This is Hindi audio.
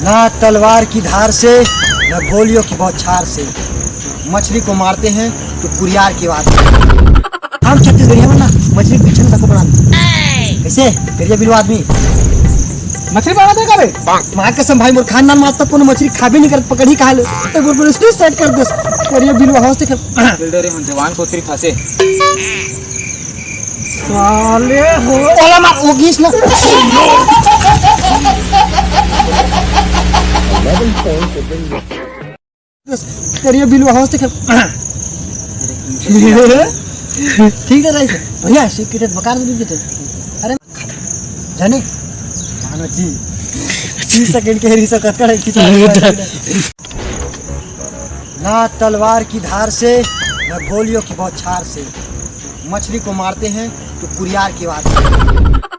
ना तलवार की धार से न गोलियों की बौछार से मछली को मारते हैं तो कुरियार की आवाज से। हम छत्तीसगढ़ी हैं ना, मछली के पीछे में तक बनाते कैसे करिए बिलो आदमी मछली मारा देगा बे मार कसम भाई मोर खानदान में आज तक कोनो मछली खाबे नहीं कर पकड़ी खा ले तो बोल स्टेज सेट कर दे करिए बिलो हाउस देख बिल्डर हम जवान को तेरी फंसे साले हो ओला मार ओ गीस ना करिए बिलो हाउस देख ठीक है राइस भैया सिक्रेट बकार दे देते अरे जाने मानो जी 30 सेकंड के रिसो कटकर खींचा ना तलवार की धार से न गोलियों की बौछार से मछली को मारते हैं तो कुरियार की आवाज से।